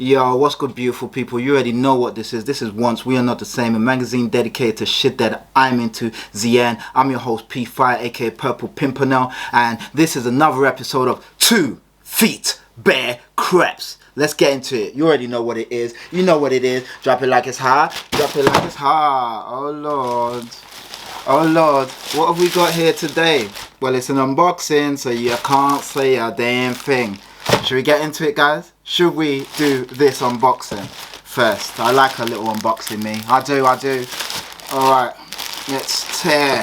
Yo, what's good, beautiful people? You already know what this is. This is Once We Are Not the Same, a magazine dedicated to shit that I'm into, ZN. I'm your host, P5, aka Purple Pimpernel, and this is another episode of 2 Feet Bare Creps. Let's get into it. You already know what it is. You know what it is. Drop it like it's hot. Drop it like it's hot. Oh, Lord. Oh, Lord. What have we got here today? Well, it's an unboxing, so you can't say a damn thing. Should we get into it, guys? Should we do this unboxing first? I like a little unboxing, me. I do. Alright, let's tear.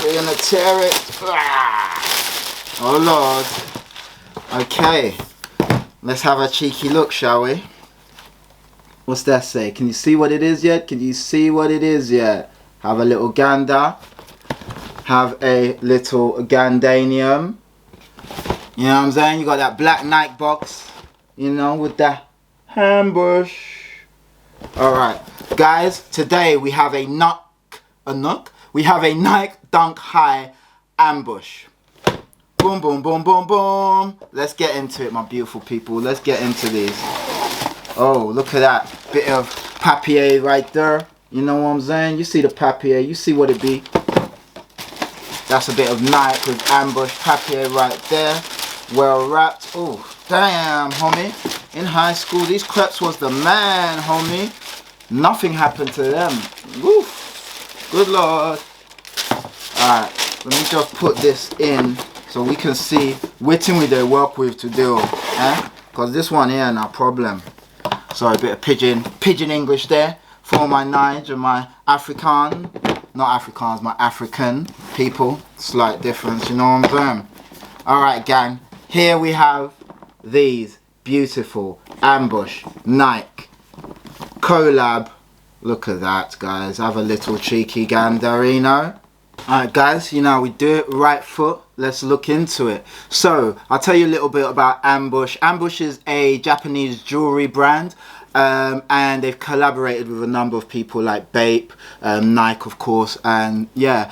We're gonna tear it. Oh, Lord. Okay, let's have a cheeky look, shall we? What's that say? Can you see what it is yet? Have a little gander. Have a little Gandanium. You know what I'm saying? You got that black Nike box, you know, with that ambush. Alright, guys, today we have a Nike Dunk High ambush. Boom, boom, boom, boom, boom. Let's get into it, my beautiful people. Let's get into these. Oh, look at that. Bit of papier right there. You know what I'm saying? You see the papier. You see what it be. That's a bit of Nike with ambush papier right there. Well wrapped. Oh, damn, homie. In high school, these Creps was the man, homie. Nothing happened to them. Woof. Good Lord. Alright, let me just put this in so we can see which thing we they work with to do. Because this one here, no problem. Sorry, a bit of pigeon English there for my Nige and my African. Not Afrikaans, my African people. Slight difference, you know what I'm saying? Alright, gang. Here we have these beautiful ambush Nike collab. Look at that, guys. Have a little cheeky gandarino. Alright, guys, you know we do it. Right foot. Let's look into it. So, I'll tell you a little bit about Ambush. Ambush is a Japanese jewelry brand. And they've collaborated with a number of people like Bape, Nike, of course, and yeah,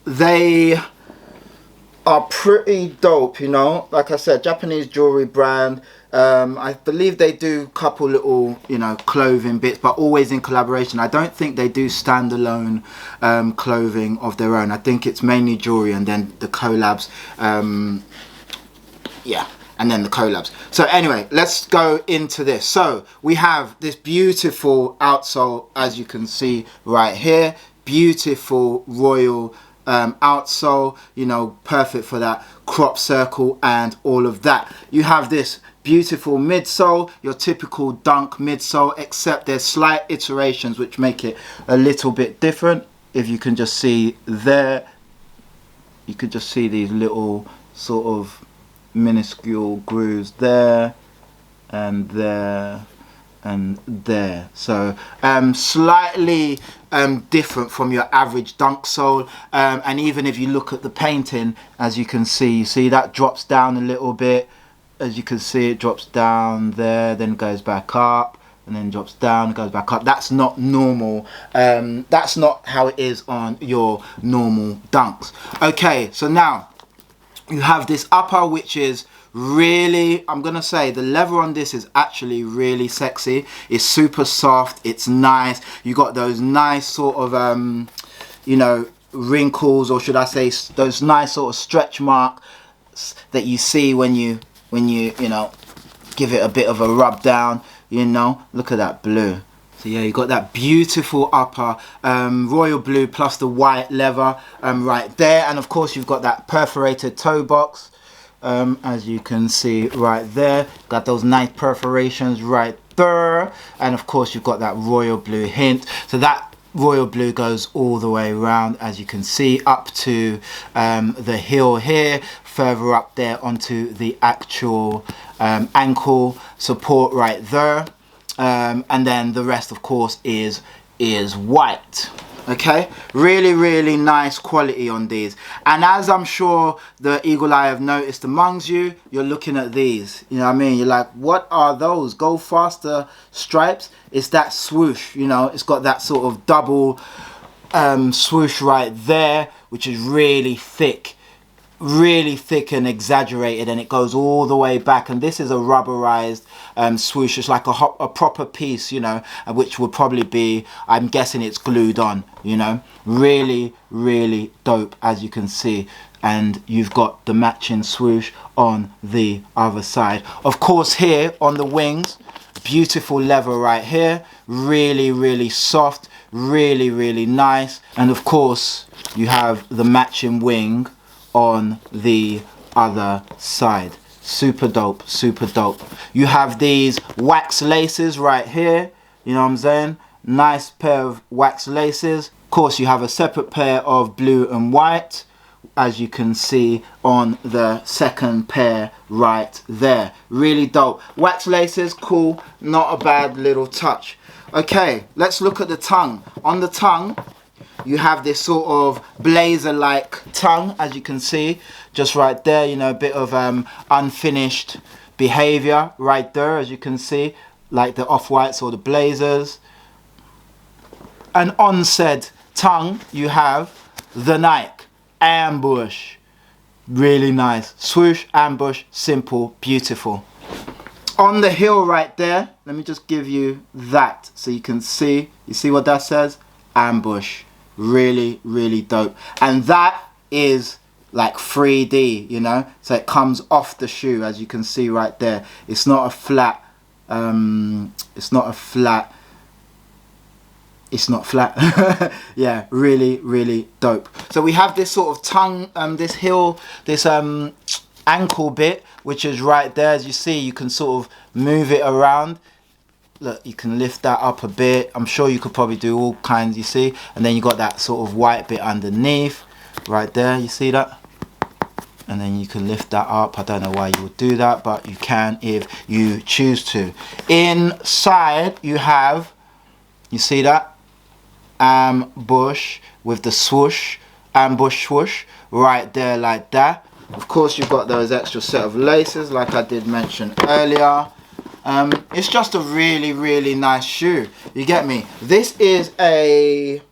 they are pretty dope, you know. Like I said, Japanese jewelry brand. I believe they do a couple little, you know, clothing bits, but always in collaboration. I don't think they do standalone clothing of their own. I think it's mainly jewelry and then the collabs. Yeah. And then the collabs. So anyway, let's go into this. So we have this beautiful outsole, as you can see right here. Beautiful royal outsole, you know, perfect for that crop circle and all of that. You have this beautiful midsole, your typical Dunk midsole, except there's slight iterations which make it a little bit different. If you can just see there, you could just see these little sort of minuscule grooves there and there and there. So slightly different from your average Dunk sole, and even if you look at the painting, as you can see, you see that drops down a little bit. As you can see, it drops down there, then goes back up, and then drops down, goes back up. That's not normal. That's not how it is on your normal Dunks. Okay, so now you have this upper, which is really, I'm gonna say the leather on this is actually really sexy. It's super soft, it's nice. You got those nice sort of you know, wrinkles, or should I say those nice sort of stretch marks that you see when you know, give it a bit of a rub down, you know. Look at that blue. So yeah, you got that beautiful upper royal blue plus the white leather right there, and of course you've got that perforated toe box, as you can see right there. Got those nice perforations right there, and of course you've got that royal blue hint. So that royal blue goes all the way around, as you can see, up to the heel here, further up there onto the actual ankle support right there. And then the rest, of course, is white. Okay, really nice quality on these. And as I'm sure the eagle eye have noticed amongst you, you're looking at these, you know what I mean, you're like, what are those? Go faster stripes. It's that swoosh, you know, it's got that sort of double swoosh right there, which is really thick, really thick and exaggerated, and it goes all the way back. And this is a rubberized swoosh. It's like a proper piece, you know, which would probably be, I'm guessing it's glued on, you know. Really, really dope, as you can see. And you've got the matching swoosh on the other side. Of course, here on the wings, beautiful leather right here, really, really soft, really, really nice. And of course, you have the matching wing on the other side. Super dope, super dope. You have these wax laces right here, you know what I'm saying? Nice pair of wax laces. Of course, you have a separate pair of blue and white, as you can see on the second pair right there. Really dope. Wax laces, cool, not a bad little touch. Okay, let's look at the tongue. On the tongue, you have this sort of blazer-like tongue, as you can see, just right there, you know, a bit of unfinished behavior right there, as you can see, like the off-whites or the blazers. And on said tongue, you have the Nike Ambush. Really nice. Swoosh, ambush, simple, beautiful. On the heel right there, let me just give you that so you can see. You see what that says? Ambush. Really, really dope. And that is like 3D, you know, so it comes off the shoe, as you can see right there. It's not a flat yeah, really, really dope. So we have this sort of tongue, this heel, this ankle bit, which is right there. As you see, you can sort of move it around. Look, you can lift that up a bit. I'm sure you could probably do all kinds, you see. And then you got that sort of white bit underneath right there, you see that? And then you can lift that up. I don't know why you would do that, but you can if you choose to. Inside you have, you see that? Ambush with the swoosh, ambush swoosh right there like that. Of course, you've got those extra set of laces like I did mention earlier. It's just a really, really nice shoe, you get me? This is a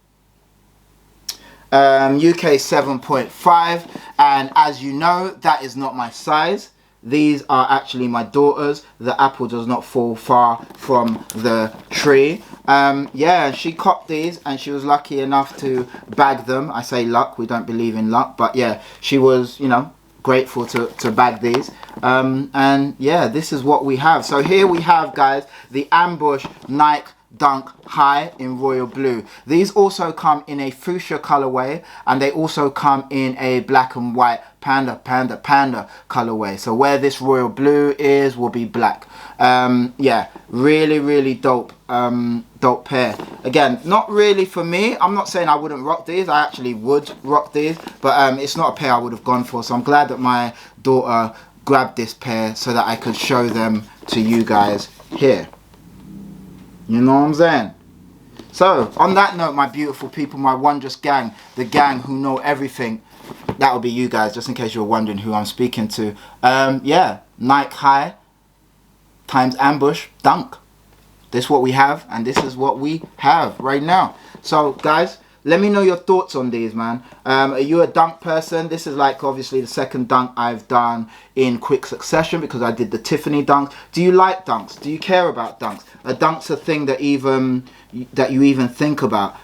UK 7.5, and as you know, that is not my size. These are actually my daughter's. The apple does not fall far from the tree. Yeah, she copped these and she was lucky enough to bag them. I say luck, we don't believe in luck, but yeah, she was, you know, grateful to bag these. And yeah, this is what we have. So here we have, guys, the Ambush Nike Dunk High in royal blue. These also come in a fuchsia colorway, and they also come in a black and white panda colorway. So where this royal blue is will be black. Yeah, really, really dope dope pair. Again, not really for me. I'm not saying I wouldn't rock these. I actually would rock these, but it's not a pair I would have gone for. So I'm glad that my daughter grabbed this pair so that I could show them to you guys here. You know what I'm saying? So, on that note, my beautiful people, my wondrous gang, the gang who know everything, that will be you guys, just in case you're wondering who I'm speaking to. Yeah, Nike High times Ambush Dunk. This is what we have, and this is what we have right now. So, guys, let me know your thoughts on these, man. Are you a dunk person? This is like obviously the second dunk I've done in quick succession because I did the Tiffany dunk. Do you like dunks? Do you care about dunks? Are dunks a thing that you even think about?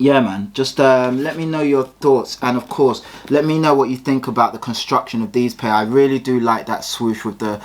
Yeah, man, just let me know your thoughts, and of course let me know what you think about the construction of these pair. I really do like that swoosh with the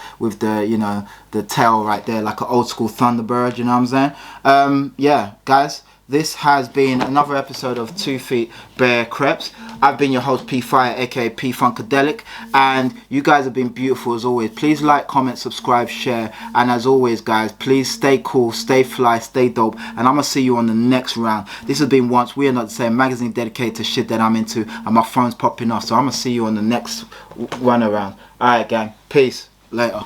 you know, the tail right there, like an old school Thunderbird, you know what I'm saying? Yeah, guys, this has been another episode of 2 Feet Bare Creps. I've been your host P Fire, aka P Funkadelic, and you guys have been beautiful as always. Please like, comment, subscribe, share, and as always, guys, please stay cool, stay fly, stay dope, and I'm gonna see you on the next round. This has been Once We Are Not the Same, magazine dedicated to shit that I'm into, and my phone's popping off, so I'm gonna see you on the next run around. Alright, gang, peace, later.